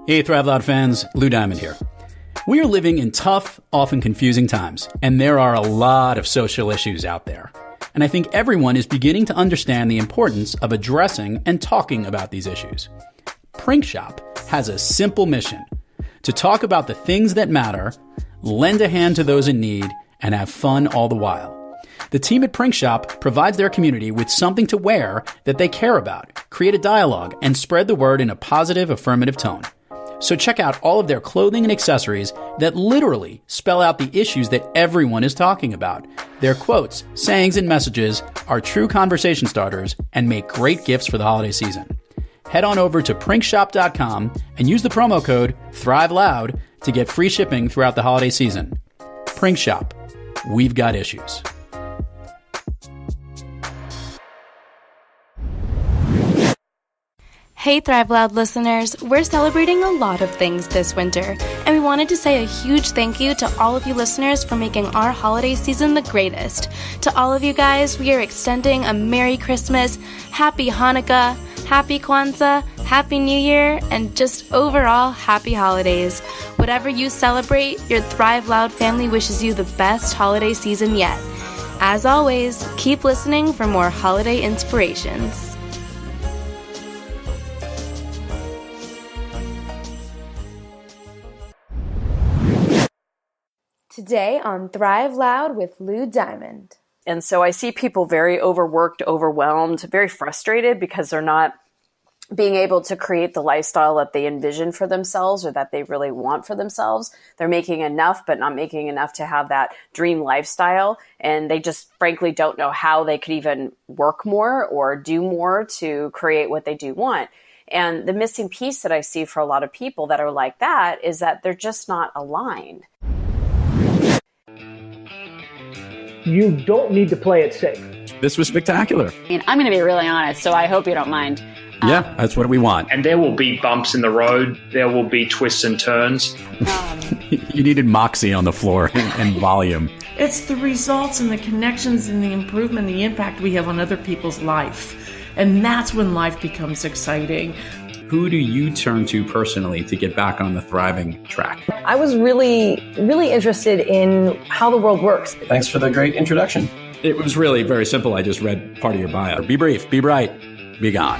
Hey, Thrive Loud fans, Lou Diamond here. We are living in tough, often confusing times, and there are a lot of social issues out there. And I think everyone is beginning to understand the importance of addressing and talking about these issues. Prink Shop has a simple mission: to talk about the things that matter, lend a hand to those in need, and have fun all the while. The team at Prink Shop provides their community with something to wear that they care about, create a dialogue, and spread the word in a positive, affirmative tone. So check out all of their clothing and accessories that literally spell out the issues that everyone is talking about. Their quotes, sayings, and messages are true conversation starters and make great gifts for the holiday season. Head on over to prinkshop.com and use the promo code THRIVELOUD to get free shipping throughout the holiday season. Prink Shop. We've got issues. Hey Thrive Loud listeners, we're celebrating a lot of things this winter, and we wanted to say a huge thank you to all of you listeners for making our holiday season the greatest. To all of you guys, we are extending a Merry Christmas, Happy Hanukkah, Happy Kwanzaa, Happy New Year, and just overall Happy Holidays. Whatever you celebrate, your Thrive Loud family wishes you the best holiday season yet. As always, keep listening for more holiday inspirations. Today on Thrive Loud with Lou Diamond. And so I see people very overworked, overwhelmed, very frustrated because they're not being able to create the lifestyle that they envision for themselves or that they really want for themselves. They're making enough, but not making enough to have that dream lifestyle. And they just frankly don't know how they could even work more or do more to create what they do want. And the missing piece that I see for a lot of people that are like that is that they're just not aligned. You don't need to play it safe. This was spectacular. And I'm going to be really honest, so I hope you don't mind. Yeah, that's what we want. And there will be bumps in the road. There will be twists and turns. You needed moxie on the floor and volume. It's the results and the connections and the improvement, the impact we have on other people's life. And that's when life becomes exciting. Who do you turn to personally to get back on the thriving track? I was really interested in how the world works. Thanks for the great introduction. It was really very simple. I just read part of your bio. Be brief, be bright, be gone.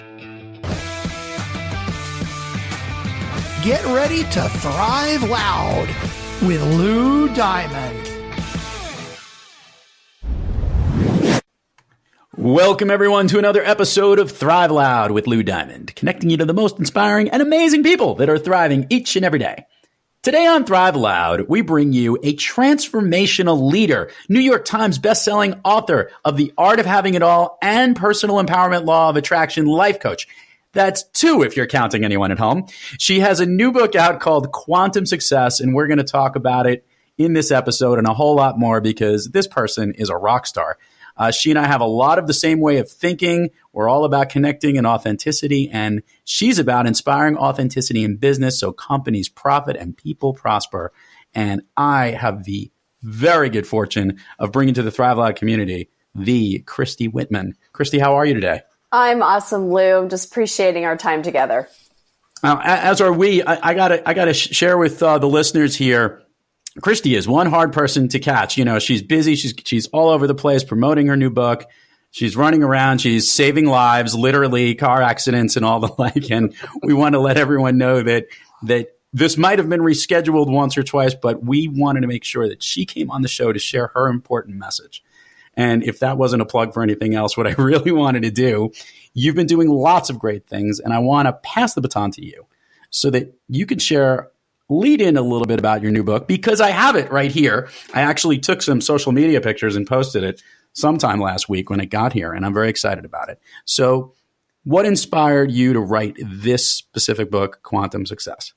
Get ready to thrive loud with Lou Diamond. Welcome, everyone, to another episode of Thrive Loud with Lou Diamond, connecting you to the most inspiring and amazing people that are thriving each and every day. Today on Thrive Loud, we bring you a transformational leader, New York Times bestselling author of The Art of Having It All and Personal Empowerment Law of Attraction life coach. That's 2 if you're counting anyone at home. She has a new book out called Quantum Success, and we're going to talk about it in this episode and a whole lot more because this person is a rock star. She and I have a lot of the same way of thinking. We're all about connecting and authenticity, and she's about inspiring authenticity in business so companies profit and people prosper. And I have the very good fortune of bringing to the Thrive Loud community the Christy Whitman. Christy, how are you today? I'm awesome, Lou. I'm just appreciating our time together. As are we. I gotta share with the listeners here. Christy is one hard person to catch. You know, she's busy. She's all over the place promoting her new book. She's running around. She's saving lives, literally car accidents and all the like. And we want to let everyone know that this might have been rescheduled once or twice, but we wanted to make sure that she came on the show to share her important message. And if that wasn't a plug for anything else, what I really wanted to do, you've been doing lots of great things, and I want to pass the baton to you so that you can lead in a little bit about your new book, because I have it right here. I actually took some social media pictures and posted it sometime last week when it got here, and I'm very excited about it. So what inspired you to write this specific book, Quantum Success?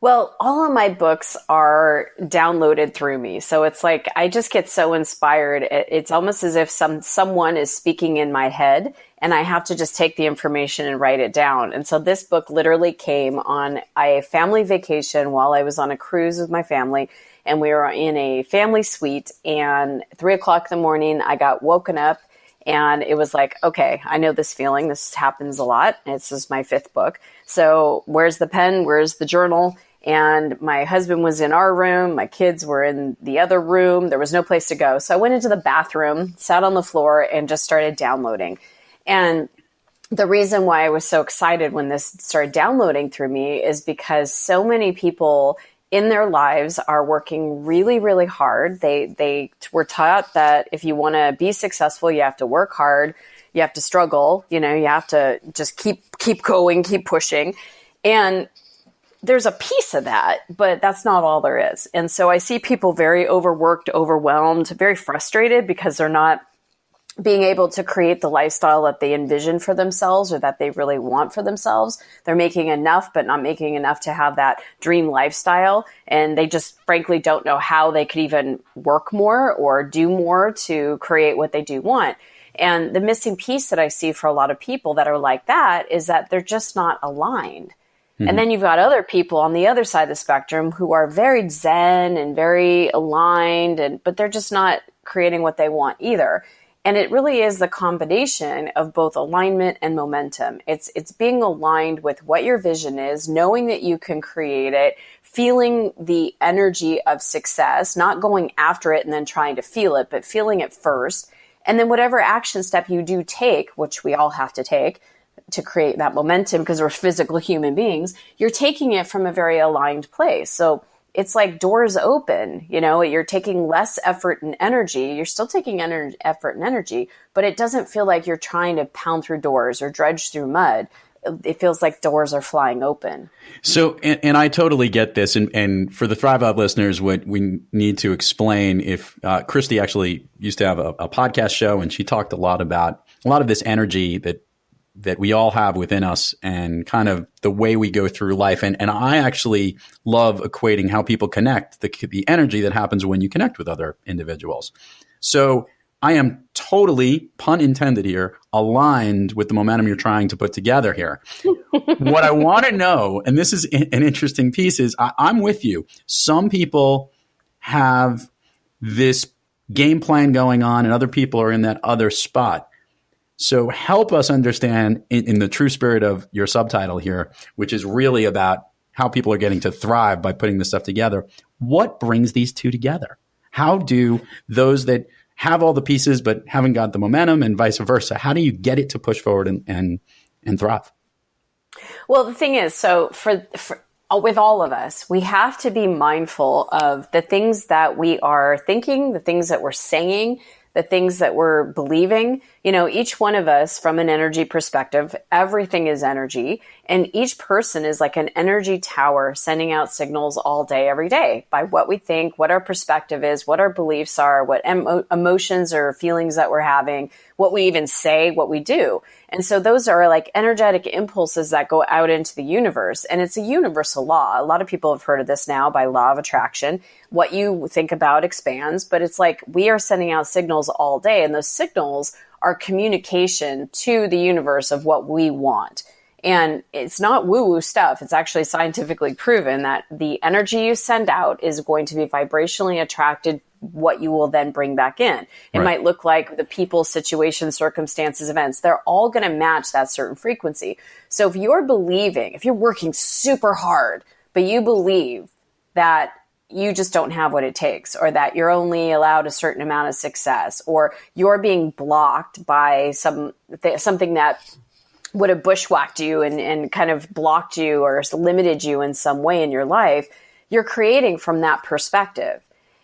Well, all of my books are downloaded through me. So it's like I just get so inspired. It's almost as if someone is speaking in my head and I have to just take the information and write it down. And so this book literally came on a family vacation while I was on a cruise with my family. And we were in a family suite, and 3:00 in the morning, I got woken up And it was like, okay, I know this feeling. This happens a lot. This is my 5th book. So where's the pen? Where's the journal? And my husband was in our room. My kids were in the other room. There was no place to go. So I went into the bathroom, sat on the floor, and just started downloading. And the reason why I was so excited when this started downloading through me is because so many people in their lives are working really, really hard. They were taught that if you want to be successful, you have to work hard, you have to struggle, you have to just keep going, keep pushing. And there's a piece of that, but that's not all there is. And so I see people very overworked, overwhelmed, very frustrated because they're not being able to create the lifestyle that they envision for themselves or that they really want for themselves. They're making enough, but not making enough to have that dream lifestyle. And they just frankly don't know how they could even work more or do more to create what they do want. And the missing piece that I see for a lot of people that are like that is that they're just not aligned. Mm-hmm. And then you've got other people on the other side of the spectrum who are very zen and very aligned, but they're just not creating what they want either. And it really is the combination of both alignment and momentum. It's being aligned with what your vision is, knowing that you can create it, feeling the energy of success, not going after it and then trying to feel it, but feeling it first. And then whatever action step you do take, which we all have to take to create that momentum because we're physical human beings, you're taking it from a very aligned place. So it's like doors open, you're taking less effort and energy. You're still taking effort and energy, but it doesn't feel like you're trying to pound through doors or dredge through mud. It feels like doors are flying open. So, and I totally get this. And for the Thrive Out listeners, what we need to explain, if Christy actually used to have a podcast show, and she talked a lot about a lot of this energy that we all have within us and kind of the way we go through life. And I actually love equating how people connect, the energy that happens when you connect with other individuals. So I am totally, pun intended here, aligned with the momentum you're trying to put together here. What I want to know, and this is an interesting piece, is I'm with you. Some people have this game plan going on and other people are in that other spot. So help us understand in the true spirit of your subtitle here, which is really about how people are getting to thrive by putting this stuff together. What brings these two together? How do those that have all the pieces but haven't got the momentum and vice versa, how do you get it to push forward and thrive? Well, the thing is, so for with all of us, we have to be mindful of the things that we are thinking, the things that we're saying, the things that we're believing. Each one of us from an energy perspective, everything is energy. And each person is like an energy tower sending out signals all day, every day by what we think, what our perspective is, what our beliefs are, what emotions or feelings that we're having, what we even say, what we do. And so those are like energetic impulses that go out into the universe. And it's a universal law. A lot of people have heard of this now by law of attraction. What you think about expands, but it's like we are sending out signals all day. And those signals are communication to the universe of what we want. And it's not woo-woo stuff. It's actually scientifically proven that the energy you send out is going to be vibrationally attracted what you will then bring back in. It might look like the people, situations, circumstances, events. They're all going to match that certain frequency. So if you're working super hard, but you believe that you just don't have what it takes, or that you're only allowed a certain amount of success, or you're being blocked by something that would have bushwhacked you and kind of blocked you or limited you in some way in your life, you're creating from that perspective.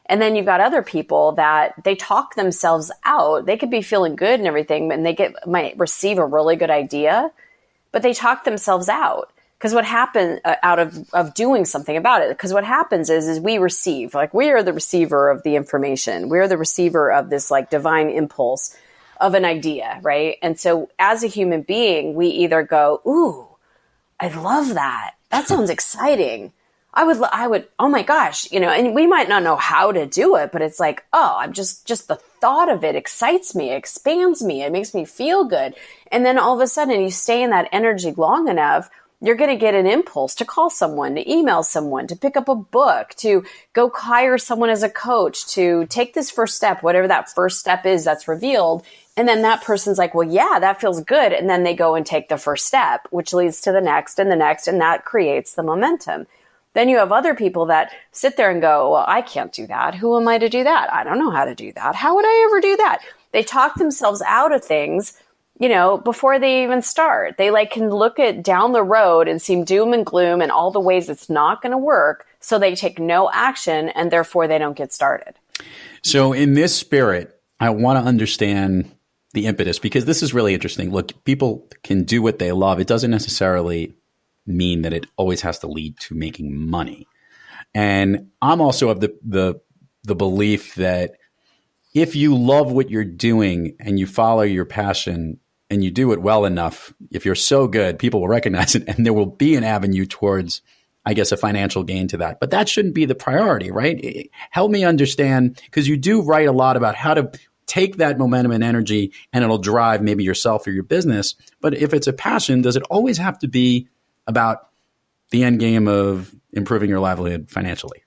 And then you've got other people that they talk themselves out. They could be feeling good and everything, and they might receive a really good idea, but they talk themselves out. Because what happened out of doing something about it, because what happens is we receive, like we are the receiver of the information. We're the receiver of this like divine impulse of an idea, right? And so as a human being, we either go, ooh, I love that. That sounds exciting. I would, oh my gosh, and we might not know how to do it, but it's like, oh, I'm just the thought of it excites me, expands me, it makes me feel good. And then all of a sudden you stay in that energy long enough, you're going to get an impulse to call someone, to email someone, to pick up a book, to go hire someone as a coach, to take this first step, whatever that first step is that's revealed. And then that person's like, well, yeah, that feels good. And then they go and take the first step, which leads to the next and the next, and that creates the momentum. Then you have other people that sit there and go, well, I can't do that. Who am I to do that? I don't know how to do that. How would I ever do that? They talk themselves out of things, before they even start. They can look at down the road and seem doom and gloom and all the ways it's not going to work. So they take no action, and therefore they don't get started. So in this spirit, I want to understand the impetus, because this is really interesting. Look, people can do what they love. It doesn't necessarily mean that it always has to lead to making money. And I'm also of the belief that if you love what you're doing and you follow your passion and you do it well enough, if you're so good, people will recognize it, and there will be an avenue towards, I guess, a financial gain to that. But that shouldn't be the priority, right? Help me understand, because you do write a lot about how to take that momentum and energy, and it'll drive maybe yourself or your business. But if it's a passion, does it always have to be about the end game of improving your livelihood financially?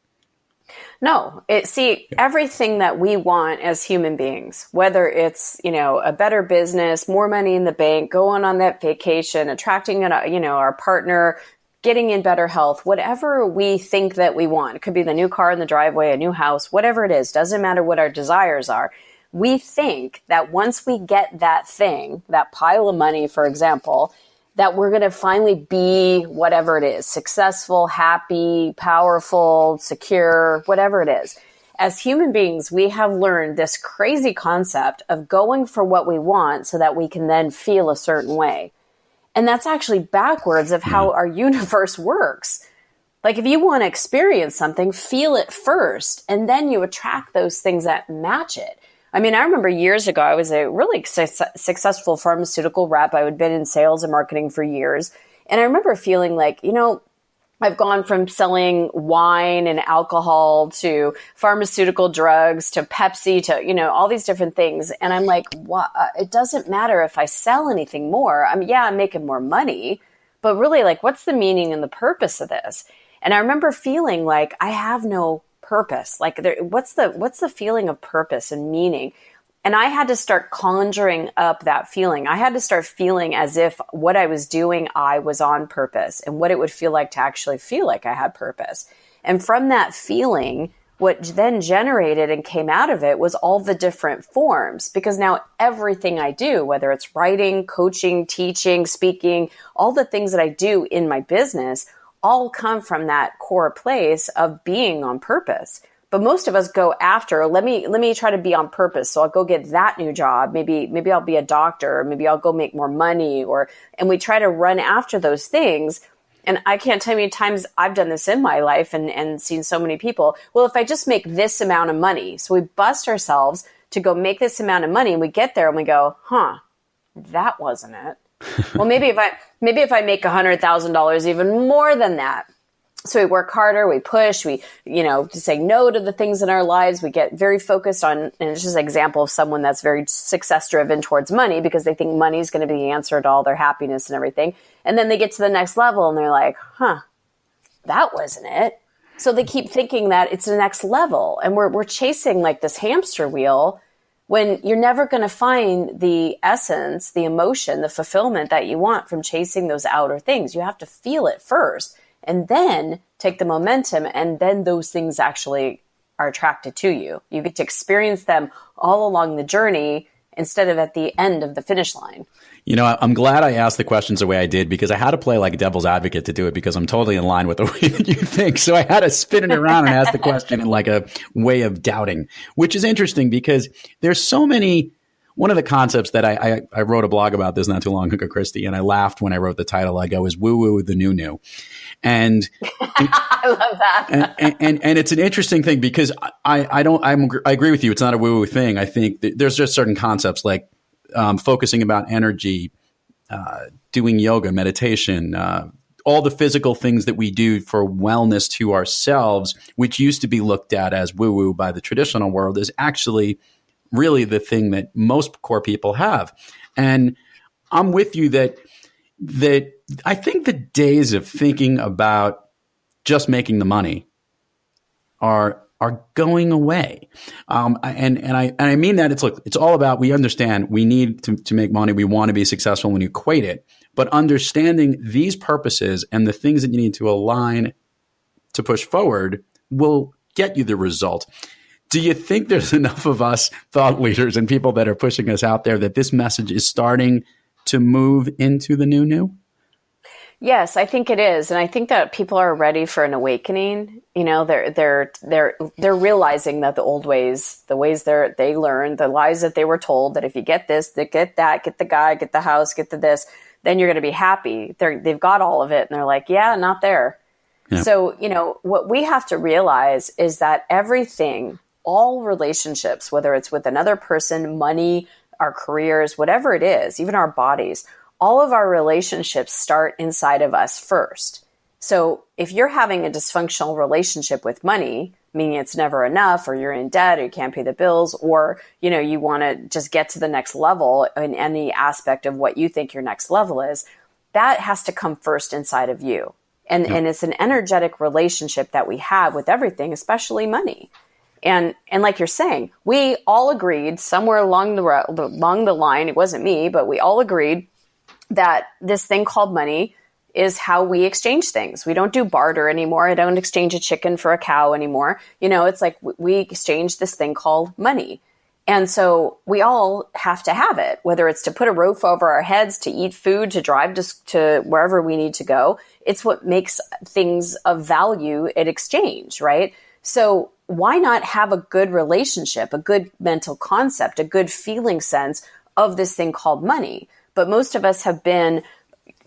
No, everything that we want as human beings, whether it's, a better business, more money in the bank, going on that vacation, attracting, our partner, getting in better health, whatever we think that we want. It could be the new car in the driveway, a new house, whatever it is, doesn't matter what our desires are. We think that once we get that thing, that pile of money, for example, that we're going to finally be whatever it is, successful, happy, powerful, secure, whatever it is. As human beings, we have learned this crazy concept of going for what we want so that we can then feel a certain way. And that's actually backwards of how our universe works. If you want to experience something, feel it first, and then you attract those things that match it. I mean, I remember years ago, I was a really successful pharmaceutical rep. I had been in sales and marketing for years. And I remember feeling like, I've gone from selling wine and alcohol to pharmaceutical drugs to Pepsi to, all these different things. And I'm like, what? It doesn't matter if I sell anything more. I'm making more money, but really, what's the meaning and the purpose of this? And I remember feeling like I have no purpose. What's the feeling of purpose and meaning? And I had to start conjuring up that feeling. I had to start feeling as if what I was doing, I was on purpose, and what it would feel like to actually feel like I had purpose. And from that feeling, what then generated and came out of it was all the different forms, because now everything I do, whether it's writing, coaching, teaching, speaking, all the things that I do in my business all come from that core place of being on purpose. But most of us go after, let me try to be on purpose. So I'll go get that new job. Maybe I'll be a doctor, or maybe I'll go make more money, and we try to run after those things. And I can't tell you how many times I've done this in my life and seen so many people. Well, if I just make this amount of money, so we bust ourselves to go make this amount of money, and we get there and we go, that wasn't it. Well, maybe if I make $100,000, even more than that. So we work harder, we push, we, to say no to the things in our lives. We get very focused on, and it's just an example of someone that's very success driven towards money because they think money is going to be the answer to all their happiness and everything. And then they get to the next level and they're like, that wasn't it. So they keep thinking that it's the next level. And we're chasing this hamster wheel, when you're never going to find the essence, the emotion, the fulfillment that you want from chasing those outer things. You have to feel it first and then take the momentum, and then those things actually are attracted to you. You get to experience them all along the journey instead of at the end of the finish line. I'm glad I asked the questions the way I did, because I had to play like devil's advocate to do it, because I'm totally in line with the way that you think. So I had to spin it around and ask the question in a way of doubting, which is interesting because there's so many. One of the concepts that I wrote a blog about this not too long ago, Christy, and I laughed when I wrote the title. I go, is woo-woo the new? And I love that. and it's an interesting thing because I agree with you. It's not a woo-woo thing. I think there's just certain concepts like focusing about energy, doing yoga, meditation, all the physical things that we do for wellness to ourselves, which used to be looked at as woo-woo by the traditional world, is actually really the thing that most core people have. And I'm with you that I think the days of thinking about just making the money are are going away. And I mean that it's all about, we understand we need to make money. We want to be successful when you equate it, but understanding these purposes and the things that you need to align to push forward will get you the result. Do you think there's enough of us thought leaders and people that are pushing us out there that this message is starting to move into the new? Yes, I think it is. And I think that people are ready for an awakening. You know, they're realizing that the old ways, the ways they learned, the lies that they were told, that if you get this, get that, get the guy, get the house, get the this, then you're going to be happy. They've got all of it. And they're like, yeah, not there. Yeah. So, you know, what we have to realize is that everything, all relationships, whether it's with another person, money, our careers, whatever it is, even our bodies, all of our relationships start inside of us first. So if you're having a dysfunctional relationship with money, meaning it's never enough, or you're in debt, or you can't pay the bills, or, you know, you want to just get to the next level in any aspect of what you think your next level is, that has to come first inside of you. And it's an energetic relationship that we have with everything, especially money. And like you're saying, we all agreed somewhere along the line, it wasn't me, but we all agreed that this thing called money is how we exchange things. We don't do barter anymore. I don't exchange a chicken for a cow anymore. You know, it's like we exchange this thing called money. And so we all have to have it, whether it's to put a roof over our heads, to eat food, to drive to wherever we need to go. It's what makes things of value in exchange, right? So why not have a good relationship, a good mental concept, a good feeling sense of this thing called money? But most of us have been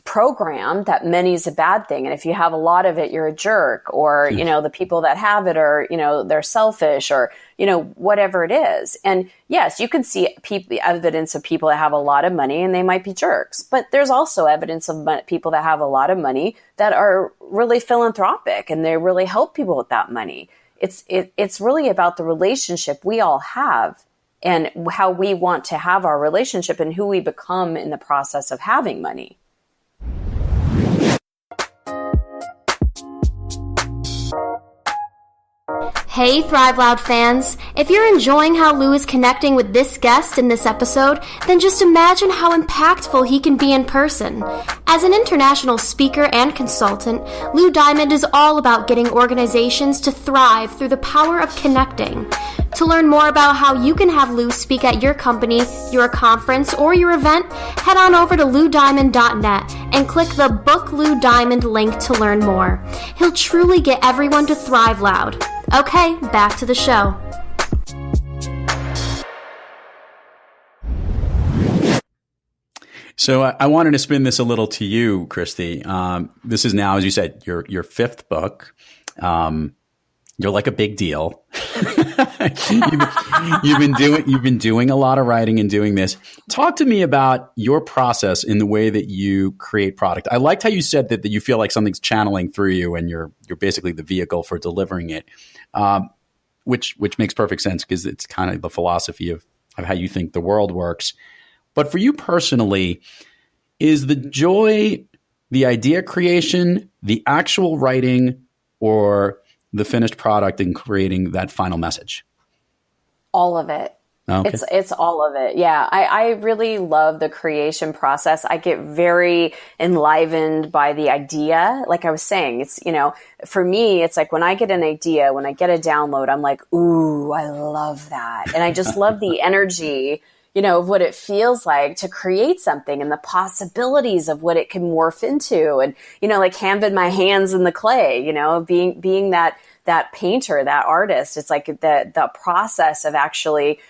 programmed that money is a bad thing. And if you have a lot of it, you're a jerk, or, you know, the people that have it are, you know, they're selfish, or, you know, whatever it is. And yes, you can see evidence of people that have a lot of money and they might be jerks, but there's also evidence of people that have a lot of money that are really philanthropic and they really help people with that money. It's really about the relationship we all have and how we want to have our relationship and who we become in the process of having money. Hey Thrive Loud fans, if you're enjoying how Lou is connecting with this guest in this episode, then just imagine how impactful he can be in person. As an international speaker and consultant, Lou Diamond is all about getting organizations to thrive through the power of connecting. To learn more about how you can have Lou speak at your company, your conference, or your event, head on over to loudiamond.net and click the Book Lou Diamond link to learn more. He'll truly get everyone to thrive loud. Okay, back to the show. So I wanted to spin this a little to you, Christy. This is now, as you said, your fifth book. You're like a big deal. You've been doing a lot of writing and doing this. Talk to me about your process in the way that you create product. I liked how you said that you feel like something's channeling through you and you're basically the vehicle for delivering it, which makes perfect sense because it's kind of the philosophy of how you think the world works. But for you personally, is the joy the idea creation, the actual writing, or the finished product and creating that final message? All of it. Okay. It's all of it. Yeah. I really love the creation process. I get very enlivened by the idea. Like I was saying, it's, for me, it's like when I get an idea, when I get a download, I'm like, ooh, I love that. And I just love the energy, of what it feels like to create something and the possibilities of what it can morph into. And, like having my hands in the clay, being that painter, that artist. It's like the process of actually,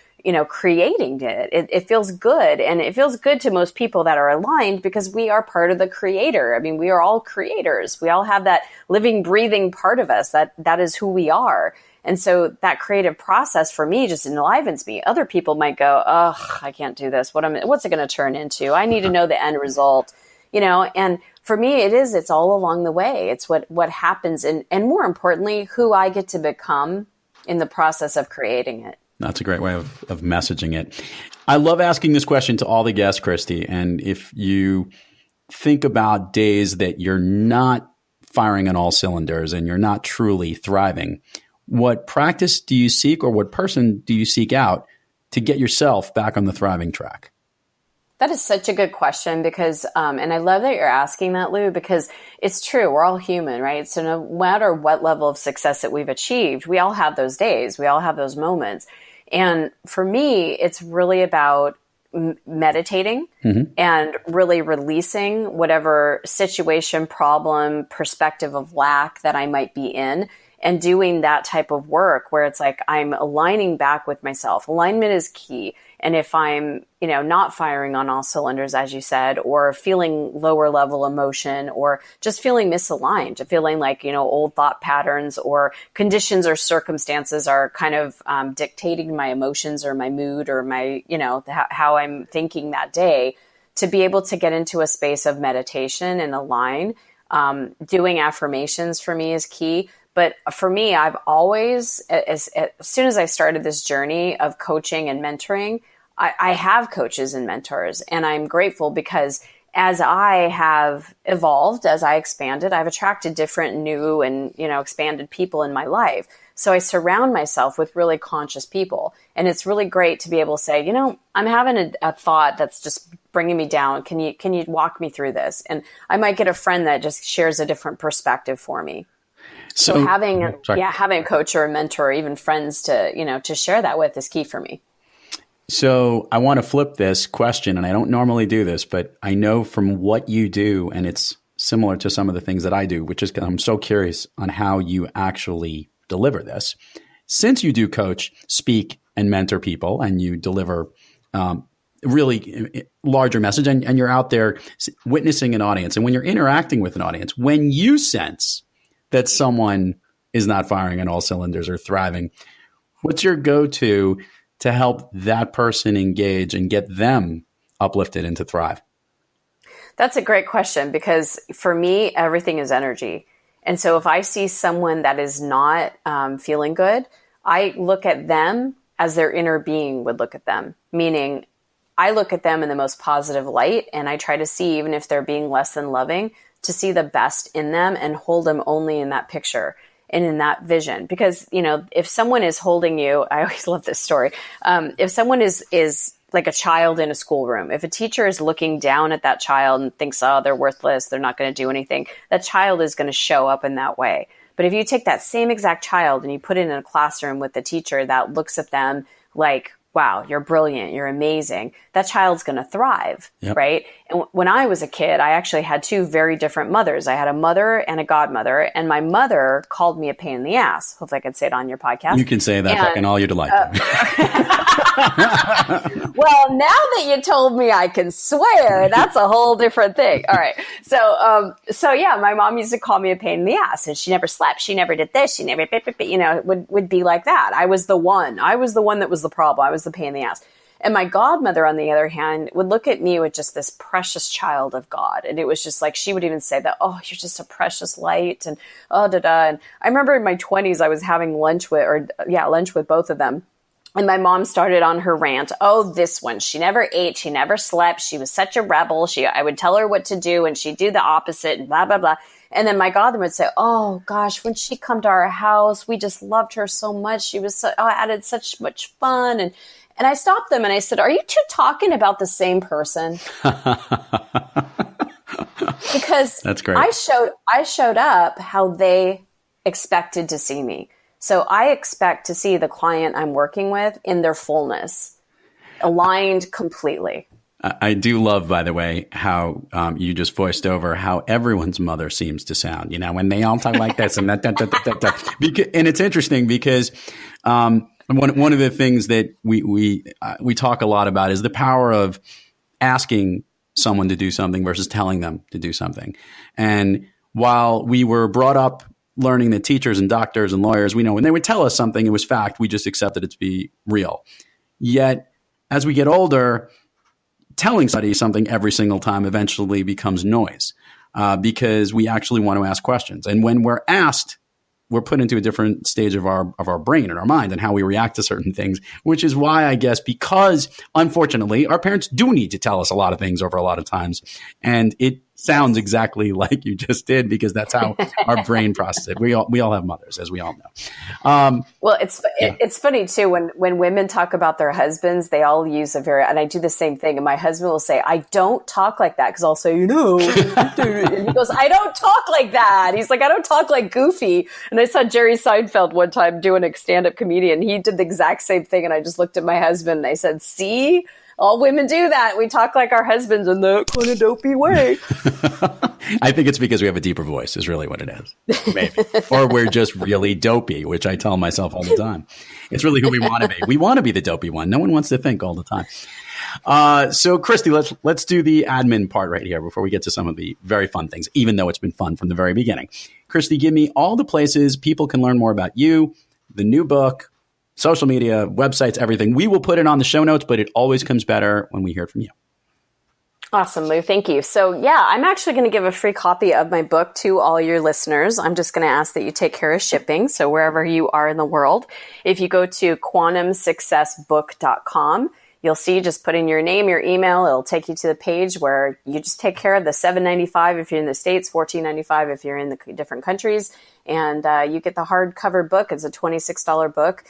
creating it. It feels good. And it feels good to most people that are aligned because we are part of the creator. I mean, we are all creators. We all have that living, breathing part of us that is who we are. And so that creative process for me just enlivens me. Other people might go, oh, I can't do this. What's it going to turn into? I need to know the end result, and for me, it's all along the way. It's what happens and more importantly, who I get to become in the process of creating it. That's a great way of messaging it. I love asking this question to all the guests, Christy. And if you think about days that you're not firing on all cylinders and you're not truly thriving, what practice do you seek, or what person do you seek out to get yourself back on the thriving track? That is such a good question because, and I love that you're asking that, Lou, because it's true. We're all human, right? So no matter what level of success that we've achieved, we all have those days. We all have those moments. And for me, it's really about meditating and really releasing whatever situation, problem, perspective of lack that I might be in, and doing that type of work where it's like I'm aligning back with myself. Alignment is key. And if I'm, not firing on all cylinders, as you said, or feeling lower level emotion, or just feeling misaligned, feeling like, old thought patterns or conditions or circumstances are kind of dictating my emotions or my mood or my, how I'm thinking that day, to be able to get into a space of meditation and align. Doing affirmations for me is key. But for me, I've always, as soon as I started this journey of coaching and mentoring, I have coaches and mentors, and I'm grateful because as I have evolved, as I expanded, I've attracted different new and, expanded people in my life. So I surround myself with really conscious people. And it's really great to be able to say, I'm having a thought that's just bringing me down. Can you walk me through this? And I might get a friend that just shares a different perspective for me. So having a coach or a mentor, or even friends to share that with is key for me. So I want to flip this question, and I don't normally do this, but I know from what you do, and it's similar to some of the things that I do, which is I'm so curious on how you actually deliver this. Since you do coach, speak, and mentor people, and you deliver really larger message, and you're out there witnessing an audience, and when you're interacting with an audience, when you sense that someone is not firing on all cylinders or thriving, what's your go-to to help that person engage and get them uplifted and to thrive? That's a great question, because for me, everything is energy. And so if I see someone that is not feeling good, I look at them as their inner being would look at them, meaning I look at them in the most positive light, and I try to see, even if they're being less than loving, to see the best in them and hold them only in that picture and in that vision. Because, if someone is holding you, I always love this story. If someone is like a child in a schoolroom, if a teacher is looking down at that child and thinks, oh, they're worthless, they're not going to do anything, that child is going to show up in that way. But if you take that same exact child and you put it in a classroom with the teacher that looks at them like, wow, you're brilliant, you're amazing, that child's going to thrive, right? And when I was a kid, I actually had two very different mothers. I had a mother and a godmother, and my mother called me a pain in the ass. Hopefully I can say it on your podcast. You can say that fucking all you delight. Well, now that you told me I can swear, that's a whole different thing. All right. So yeah, my mom used to call me a pain in the ass, and she never slept. She never did this. She never, would be like that. I was the one that was the problem. I was the pain in the ass. And my godmother, on the other hand, would look at me with just this precious child of God. And it was just like, she would even say that, oh, you're just a precious light, and And I remember in my 20s, I was having lunch with both of them. And my mom started on her rant. Oh, this one, she never ate, she never slept, she was such a rebel. I would tell her what to do, and she'd do the opposite, and blah, blah, blah. And then my godmother would say, oh gosh, when she come to our house, we just loved her so much. She was added such much fun. And I stopped them and I said, are you two talking about the same person? Because that's great. I showed up how they expected to see me. So I expect to see the client I'm working with in their fullness, aligned completely. I do love, by the way, how you just voiced over how everyone's mother seems to sound, when they all talk like this and that. And it's interesting because one of the things that we talk a lot about is the power of asking someone to do something versus telling them to do something. And while we were brought up learning that teachers and doctors and lawyers, we know when they would tell us something, it was fact, we just accepted it to be real. Yet, as we get older, telling somebody something every single time eventually becomes noise because we actually want to ask questions. And when we're asked, we're put into a different stage of our brain and our mind and how we react to certain things, which is why I guess, because unfortunately our parents do need to tell us a lot of things over a lot of times. And it sounds exactly like you just did, because that's how our brain processes it. We all have mothers, as we all know. Well, it's funny too, when women talk about their husbands, they all use and I do the same thing. And my husband will say, I don't talk like that. Cause I'll say, and he goes, I don't talk like that. He's like, I don't talk like Goofy. And I saw Jerry Seinfeld one time doing a stand-up comedian. He did the exact same thing. And I just looked at my husband and I said, see, all women do that. We talk like our husbands in the kind of dopey way. I think it's because we have a deeper voice is really what it is. Maybe. Or we're just really dopey, which I tell myself all the time. It's really who we want to be. We want to be the dopey one. No one wants to think all the time. So Christy, let's do the admin part right here before we get to some of the very fun things, even though it's been fun from the very beginning. Christy, give me all the places people can learn more about you, the new book, social media, websites, everything. We will put it on the show notes, but it always comes better when we hear from you. Awesome, Lou. Thank you. So I'm actually going to give a free copy of my book to all your listeners. I'm just going to ask that you take care of shipping. So wherever you are in the world, if you go to quantumsuccessbook.com, you'll see, just put in your name, your email. It'll take you to the page where you just take care of the $7.95 if you're in the States, $14.95 if you're in the different countries. And you get the hardcover book. It's a $26 book.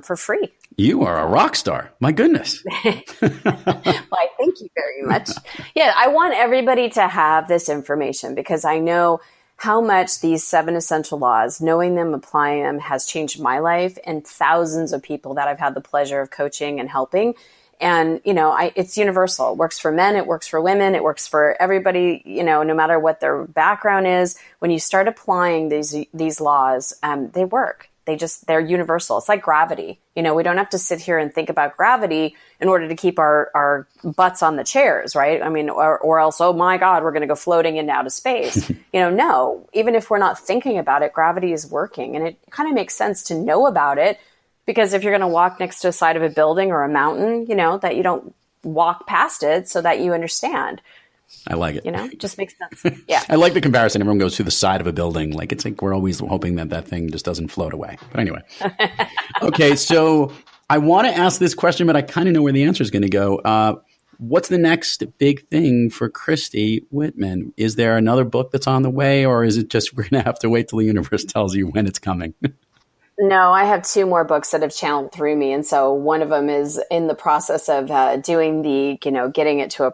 For free. You are a rock star. My goodness. Well, I thank you very much. Yeah, I want everybody to have this information because I know how much these 7 essential laws, knowing them, applying them, has changed my life and thousands of people that I've had the pleasure of coaching and helping. And, it's universal. It works for men. It works for women. It works for everybody, no matter what their background is. When you start applying these laws, they work. They're universal. It's like gravity. We don't have to sit here and think about gravity in order to keep our butts on the chairs, right? I mean, or else, oh my God, we're going to go floating into outer space. No, even if we're not thinking about it, gravity is working. And it kind of makes sense to know about it, because if you're going to walk next to the side of a building or a mountain, that you don't walk past it so that you understand. I like it. It just makes sense. Yeah. I like the comparison. Everyone goes to the side of a building. It's like we're always hoping that thing just doesn't float away. But anyway. Okay, so I want to ask this question, but I kind of know where the answer is going to go. What's the next big thing for Christy Whitman? Is there another book that's on the way, or is it just we're going to have to wait till the universe tells you when it's coming? No, I have 2 more books that have channeled through me. And so one of them is in the process of doing the, getting it to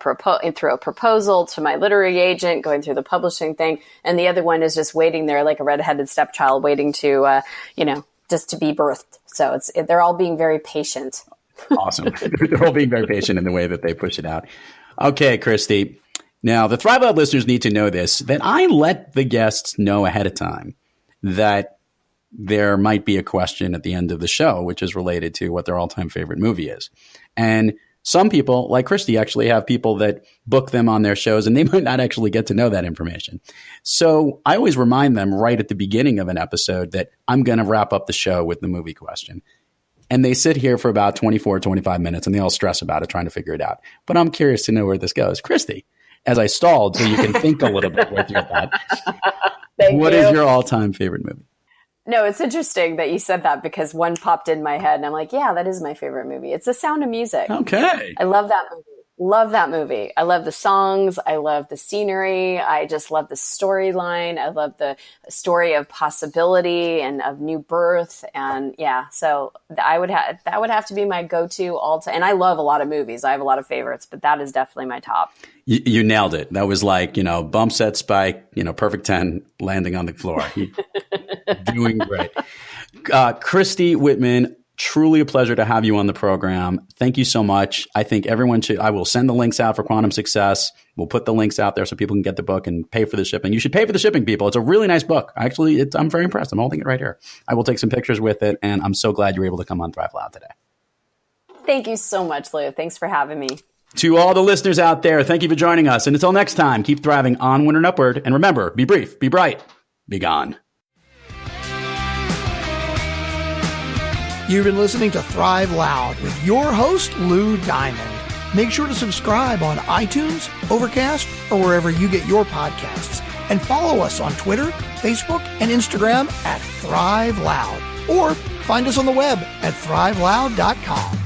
through a proposal to my literary agent, going through the publishing thing. And the other one is just waiting there like a redheaded stepchild waiting to, just to be birthed. So they're all being very patient. Awesome. They're all being very patient in the way that they push it out. Okay, Christy. Now, the Thrive Loud listeners need to know this, that I let the guests know ahead of time that there might be a question at the end of the show, which is related to what their all-time favorite movie is. And some people, like Christy, actually have people that book them on their shows, and they might not actually get to know that information. So I always remind them right at the beginning of an episode that I'm going to wrap up the show with the movie question. And they sit here for about 24, 25 minutes, and they all stress about it, trying to figure it out. But I'm curious to know where this goes. Christy, as I stalled so you can think a little bit with your thought, what is your all-time favorite movie? No, it's interesting that you said that because one popped in my head and I'm like, yeah, that is my favorite movie. It's The Sound of Music. Okay. I love that movie. Love that movie. I love the songs. I love the scenery. I just love the storyline. I love the story of possibility and of new birth. And so that would have to be my go-to all time. And I love a lot of movies. I have a lot of favorites, but that is definitely my top. You nailed it. That was like, bump, set, spike, perfect 10, landing on the floor. Doing great. Christy Whitman, truly a pleasure to have you on the program. Thank you so much. I think everyone should, I will send the links out for Quantum Success. We'll put the links out there so people can get the book and pay for the shipping. You should pay for the shipping, people. It's a really nice book. Actually, I'm very impressed. I'm holding it right here. I will take some pictures with it, and I'm so glad you were able to come on Thrive Loud today. Thank you so much, Lou. Thanks for having me. To all the listeners out there, thank you for joining us. And until next time, keep thriving onward and upward. And remember, be brief, be bright, be gone. You've been listening to Thrive Loud with your host, Lou Diamond. Make sure to subscribe on iTunes, Overcast, or wherever you get your podcasts. And follow us on Twitter, Facebook, and Instagram at Thrive Loud. Or find us on the web at thriveloud.com.